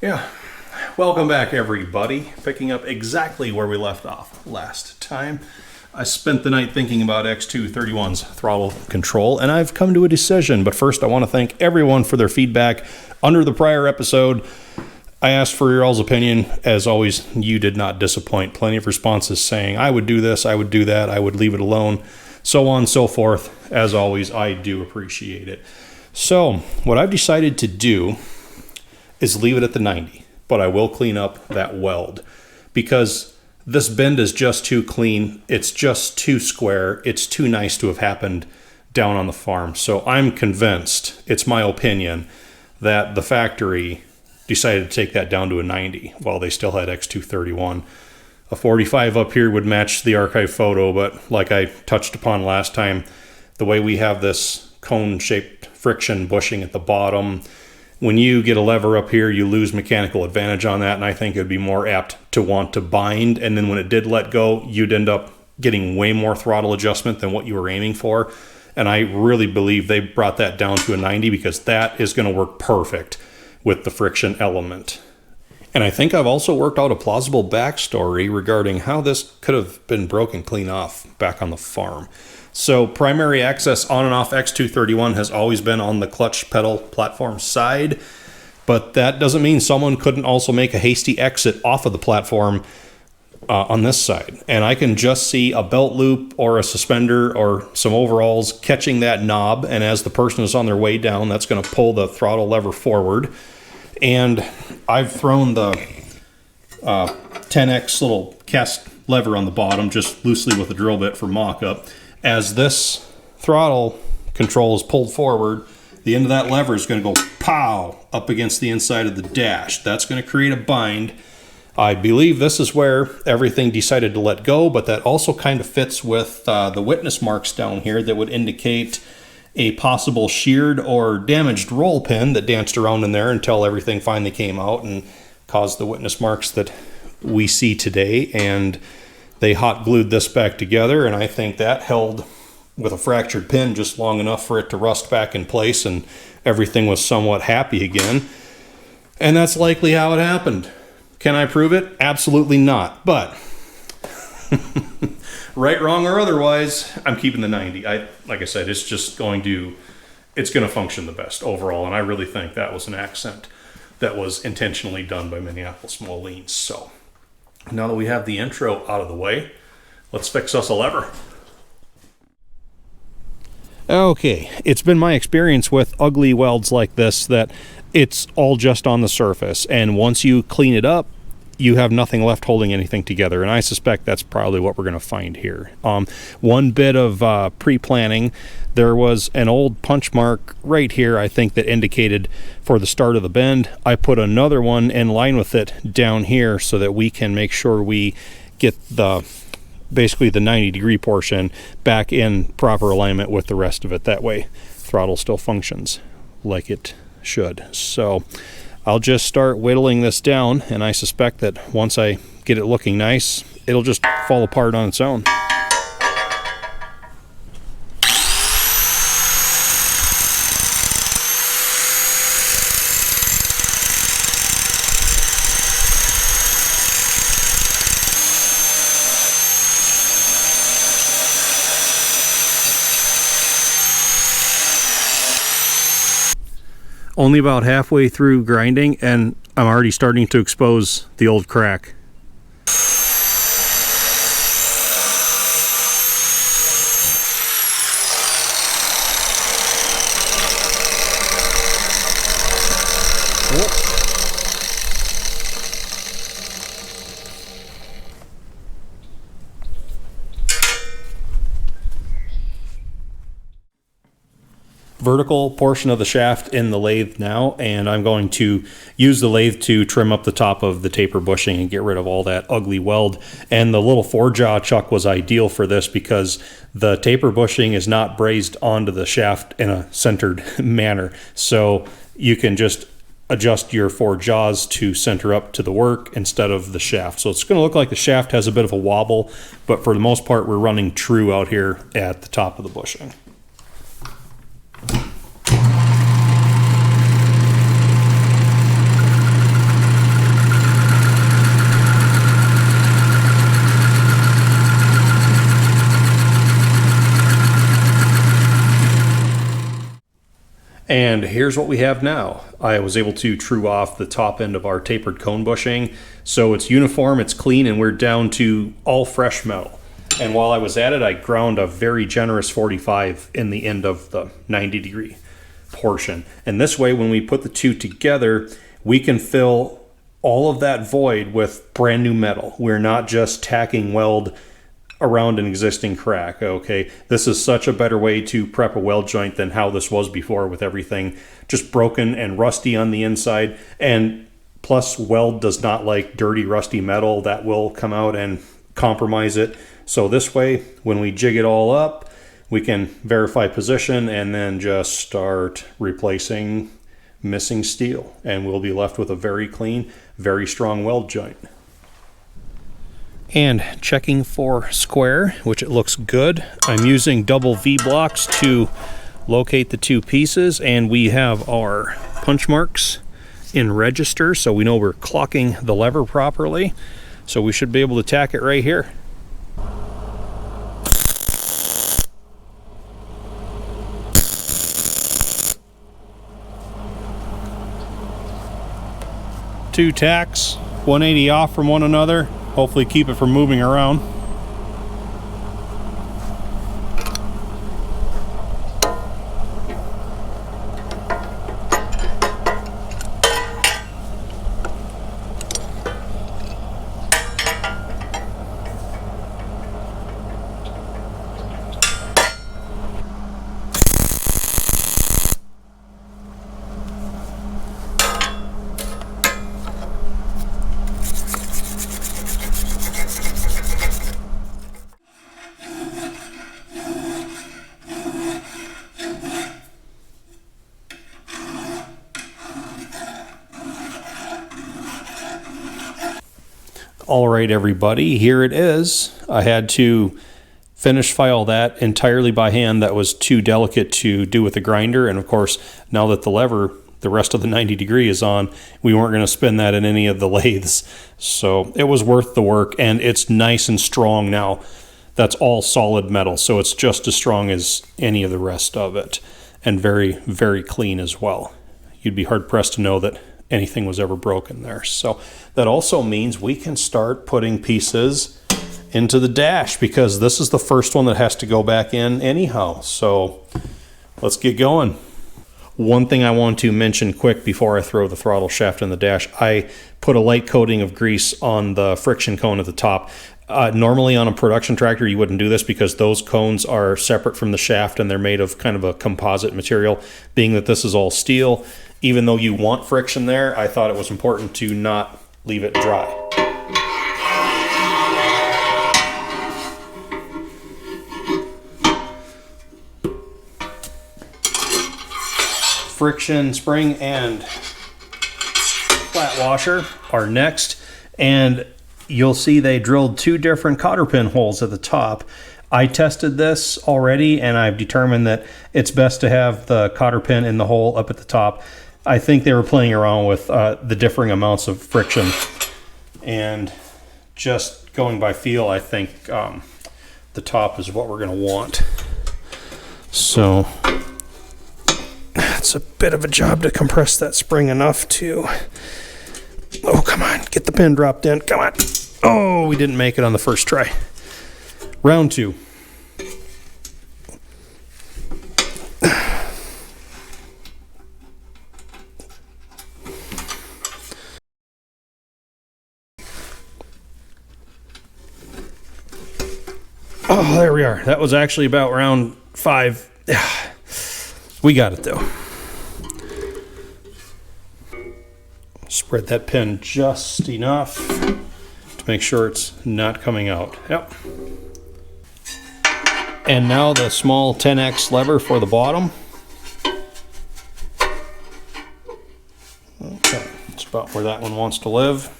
Yeah, welcome back everybody. Picking up exactly where we left off last time. I spent the night thinking about X231's throttle control, and I've come to a decision. But first, I want to thank everyone for their feedback under the prior episode. I asked for your all's opinion. As always, you did not disappoint. Plenty of responses saying, I would do this, I would do that, I would leave it alone, so on and so forth. As always, I do appreciate it. So, what I've decided to do is leave it at the 90, but I will clean up that weld because this bend is just too clean. It's just too square. It's too nice to have happened down on the farm. So I'm convinced, it's my opinion, that the factory decided to take that down to a 90 while they still had X231. A 45 up here would match the archive photo, but like I touched upon last time, the way we have this cone-shaped friction bushing at the bottom, when you get a lever up here, you lose mechanical advantage on that, and I think it would be more apt to want to bind, and then when it did let go, you'd end up getting way more throttle adjustment than what you were aiming for. And I really believe they brought that down to a 90 because that is going to work perfect with the friction element. And I think I've also worked out a plausible backstory regarding how this could have been broken clean off back on the farm. So primary access on and off X231 has always been on the clutch pedal platform side, but that doesn't mean someone couldn't also make a hasty exit off of the platform on this side. And I can just see a belt loop or a suspender or some overalls catching that knob, and as the person is on their way down, that's going to pull the throttle lever forward. And I've thrown the 10X little cast lever on the bottom just loosely with a drill bit for mock-up. As this throttle control is pulled forward, the end of that lever is going to go pow up against the inside of the dash. That's going to create a bind. I believe this is where everything decided to let go, but that also kind of fits with the witness marks down here that would indicate a possible sheared or damaged roll pin that danced around in there until everything finally came out and caused the witness marks that we see today. And they hot glued this back together, and I think that held with a fractured pin just long enough for it to rust back in place and everything was somewhat happy again. And that's likely how it happened. Can I prove it? Absolutely not. But right, wrong, or otherwise, I'm keeping the 90. Like I said, it's going to function the best overall, and I really think that was an accent that was intentionally done by Minneapolis Moline. So now that we have the intro out of the way, let's fix us a lever. Okay, it's been my experience with ugly welds like this that it's all just on the surface, and once you clean it up, you have nothing left holding anything together, and I suspect that's probably what we're going to find here. One bit of pre-planning, there was an old punch mark right here, I think, that indicated for the start of the bend. I put another one in line with it down here so that we can make sure we get basically the 90-degree portion back in proper alignment with the rest of it. That way, throttle still functions like it should. So I'll just start whittling this down, and I suspect that once I get it looking nice, it'll just fall apart on its own. Only about halfway through grinding, and I'm already starting to expose the old crack. Vertical portion of the shaft in the lathe now, and I'm going to use the lathe to trim up the top of the taper bushing and get rid of all that ugly weld. And the little 4-jaw chuck was ideal for this because the taper bushing is not brazed onto the shaft in a centered manner, so you can just adjust your 4 jaws to center up to the work instead of the shaft. So it's going to look like the shaft has a bit of a wobble, but for the most part we're running true out here at the top of the bushing. And here's what we have now. I was able to true off the top end of our tapered cone bushing. So it's uniform, it's clean, and we're down to all fresh metal. And while I was at it, I ground a very generous 45 in the end of the 90-degree portion. And this way, when we put the two together, we can fill all of that void with brand new metal. We're not just tacking weld around an existing crack. Okay, this is such a better way to prep a weld joint than how this was before, with everything just broken and rusty on the inside. And plus, weld does not like dirty, rusty metal that will come out and compromise it. So this way, when we jig it all up, we can verify position and then just start replacing missing steel, and we'll be left with a very clean, very strong weld joint. And checking for square, which it looks good. I'm using double V blocks to locate the two pieces, and we have our punch marks in register, so we know we're clocking the lever properly. So we should be able to tack it right here. Two tacks, 180 off from one another. Hopefully keep it from moving around. All right, everybody, here it is. I had to finish file that entirely by hand. That was too delicate to do with the grinder. And of course, now that the lever, the rest of the 90 degree is on, we weren't going to spin that in any of the lathes. So it was worth the work, and it's nice and strong now. That's all solid metal, so it's just as strong as any of the rest of it, and very, very clean as well. You'd be hard-pressed to know that anything was ever broken there. So that also means we can start putting pieces into the dash, because this is the first one that has to go back in anyhow. So let's get going. One thing I want to mention quick before I throw the throttle shaft in the dash, I put a light coating of grease on the friction cone at the top. Normally on a production tractor you wouldn't do this, because those cones are separate from the shaft and they're made of kind of a composite material. Being that this is all steel, even though you want friction there, I thought it was important to not leave it dry. Friction spring and flat washer are next, and you'll see they drilled two different cotter pin holes at the top. I tested this already, and I've determined that it's best to have the cotter pin in the hole up at the top. I think they were playing around with the differing amounts of friction, and just going by feel, I think the top is what we're going to want. So it's a bit of a job to compress that spring enough to... Oh, come on, get the pin dropped in, come on. Oh, we didn't make it on the first try. Round two. Oh, there we are. That was actually about round 5. We got it though. Spread that pin just enough to make sure it's not coming out. Yep. And now the small 10X lever for the bottom. Okay, that's about where that one wants to live.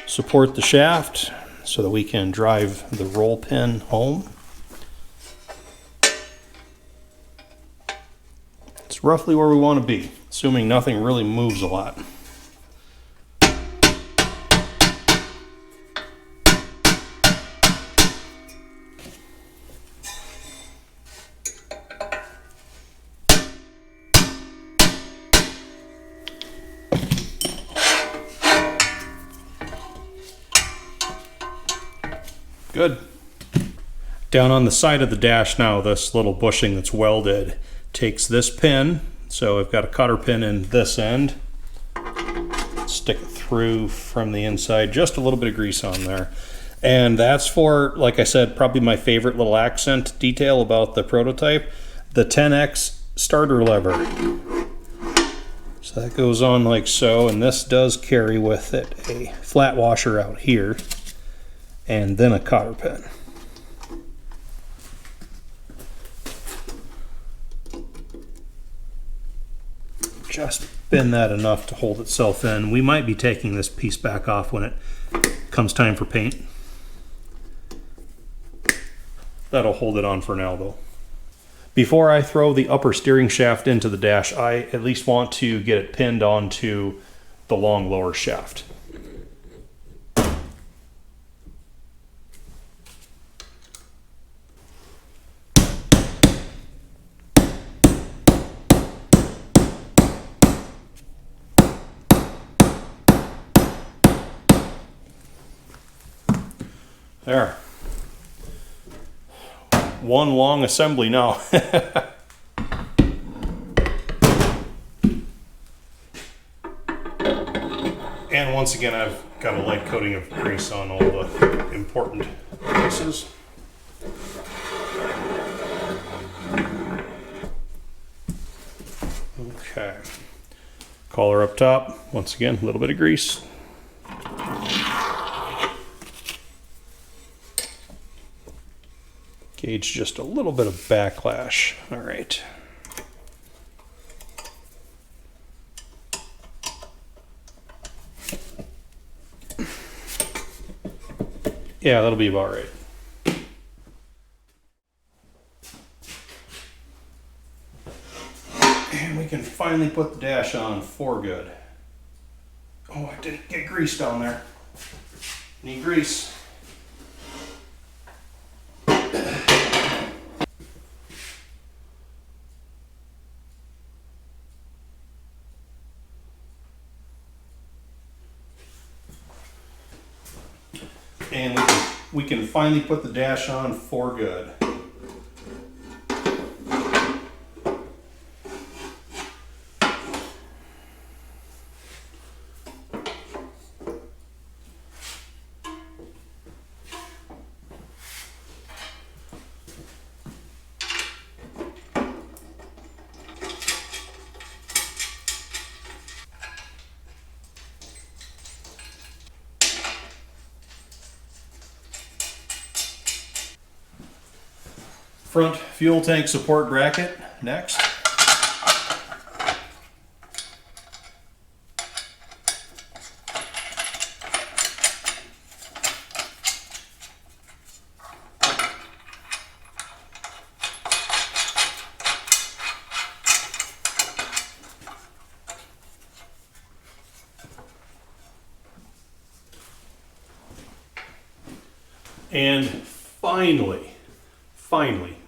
Support the shaft so that we can drive the roll pin home. It's roughly where we want to be, assuming nothing really moves a lot. Good. Down on the side of the dash now, this little bushing that's welded takes this pin. So I've got a cotter pin in this end. Stick it through from the inside, just a little bit of grease on there. And that's for, like I said, probably my favorite little accent detail about the prototype, the 10X starter lever. So that goes on like so, and this does carry with it a flat washer out here, and then a cotter pin. Just bend that enough to hold itself in. We might be taking this piece back off when it comes time for paint. That'll hold it on for now though. Before I throw the upper steering shaft into the dash, I at least want to get it pinned onto the long lower shaft. There. One long assembly now. And once again, I've got a light coating of grease on all the important pieces. Okay. Collar up top. Once again, a little bit of grease. Gauge just a little bit of backlash. All right. Yeah, that'll be about right. And we can finally put the dash on for good. Oh, I didn't get grease down there. Need grease. And we can finally put the dash on for good. Front fuel tank support bracket next. And finally,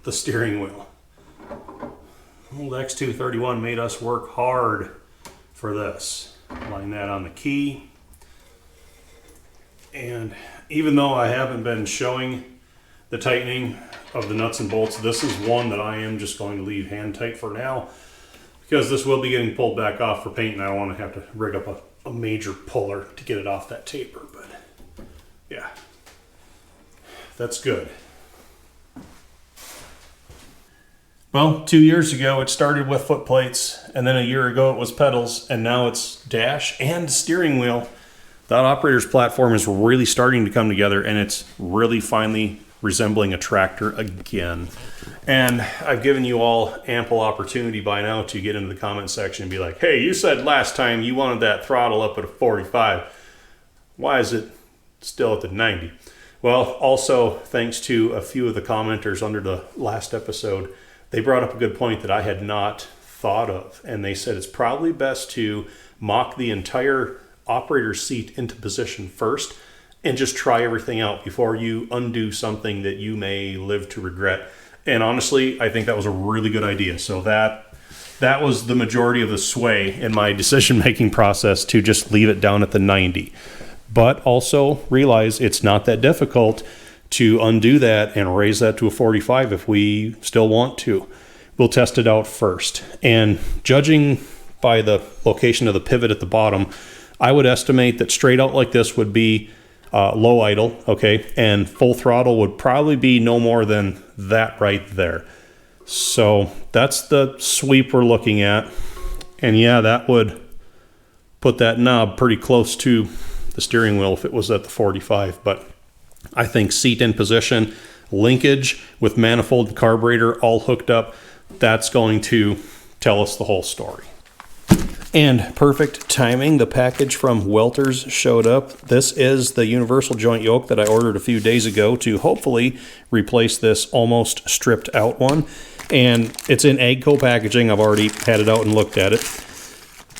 the steering wheel. Old X231 made us work hard for this. Line that on the key. And even though I haven't been showing the tightening of the nuts and bolts, this is one that I am just going to leave hand tight for now, because this will be getting pulled back off for paint and I don't want to have to rig up a major puller to get it off that taper. But yeah, that's good. Well, 2 years ago it started with foot plates, and then a year ago it was pedals, and now it's dash and steering wheel. That operator's platform is really starting to come together, and it's really finally resembling a tractor again. And I've given you all ample opportunity by now to get into the comment section and be like, hey, you said last time you wanted that throttle up at a 45. Why is it still at the 90? Well, also thanks to a few of the commenters under the last episode, they brought up a good point that I had not thought of. And they said it's probably best to mock the entire operator's seat into position first and just try everything out before you undo something that you may live to regret. And honestly, I think that was a really good idea. So that was the majority of the sway in my decision-making process, to just leave it down at the 90. But also realize it's not that difficult to undo that and raise that to a 45 if we still want to. We'll test it out first. And judging by the location of the pivot at the bottom, I would estimate that straight out like this would be low idle, okay? And full throttle would probably be no more than that right there. So that's the sweep we're looking at. And yeah, that would put that knob pretty close to the steering wheel if it was at the 45. But I think seat in position, linkage with manifold and carburetor all hooked up, that's going to tell us the whole story. And perfect timing, the package from Welter's showed up. This is the universal joint yoke that I ordered a few days ago to hopefully replace this almost stripped out one. And it's in AGCO packaging. I've already had it out and looked at it.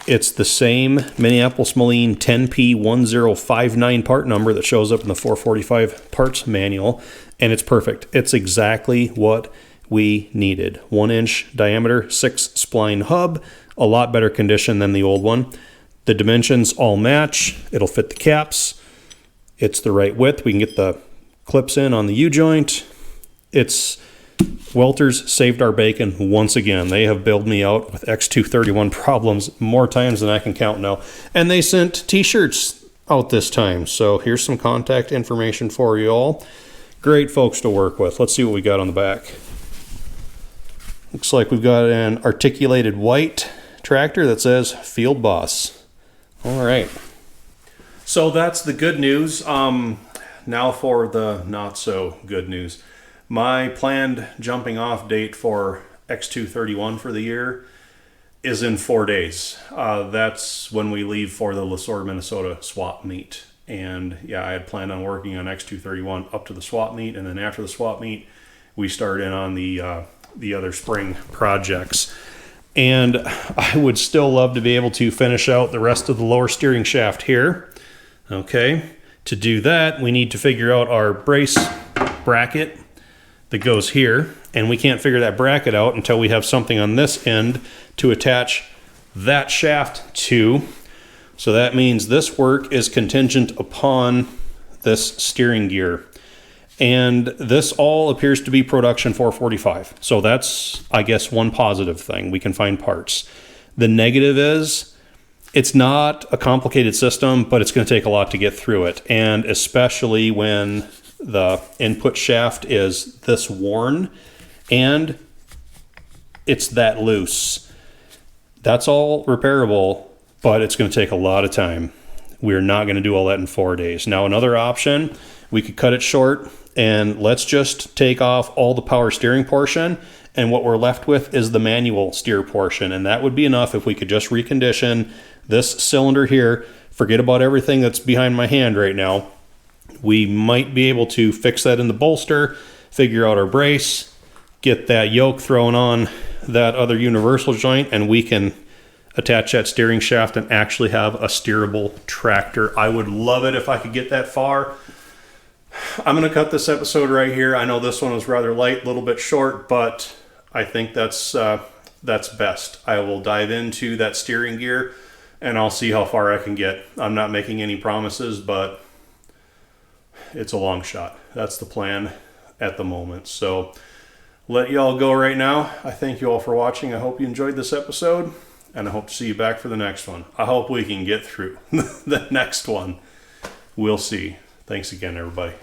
It's the same Minneapolis Moline 10P1059 part number that shows up in the 445 parts manual, and it's perfect. It's exactly what we needed. 1-inch diameter, 6 spline hub, a lot better condition than the old one. The dimensions all match. It'll fit the caps. It's the right width. We can get the clips in on the U-joint. It's Welter's saved our bacon once again. They have bailed me out with X231 problems more times than I can count now. And they sent t-shirts out this time. So here's some contact information for you all. Great folks to work with. Let's see what we got on the back. Looks like we've got an articulated white tractor that says Field Boss. All right. So that's the good news. Now for the not so good news. My planned jumping off date for X231 for the year is in 4 days. That's when we leave for the LeSource, Minnesota swap meet. And yeah, I had planned on working on X231 up to the swap meet, and then after the swap meet, we start in on the other spring projects. And I would still love to be able to finish out the rest of the lower steering shaft here. Okay, to do that, we need to figure out our brace bracket that goes here, and we can't figure that bracket out until we have something on this end to attach that shaft to. So that means this work is contingent upon this steering gear. And this all appears to be production 445. So that's, I guess, one positive thing. We can find parts. The negative is it's not a complicated system, but it's going to take a lot to get through it. And especially when the input shaft is this worn and it's that loose. That's all repairable, but it's going to take a lot of time. We're not going to do all that in 4 days. Now, another option, we could cut it short and let's just take off all the power steering portion, and what we're left with is the manual steer portion, and that would be enough if we could just recondition this cylinder here. Forget about everything that's behind my hand right now. We might be able to fix that in the bolster, figure out our brace, get that yoke thrown on that other universal joint, and we can attach that steering shaft and actually have a steerable tractor. I would love it if I could get that far. I'm going to cut this episode right here. I know this one was rather light, a little bit short, but I think that's best. I will dive into that steering gear and I'll see how far I can get. I'm not making any promises, but it's a long shot. That's the plan at the moment. So let y'all go right now. I thank you all for watching. I hope you enjoyed this episode, and I hope to see you back for the next one. I hope we can get through the next one. We'll see. Thanks again, everybody.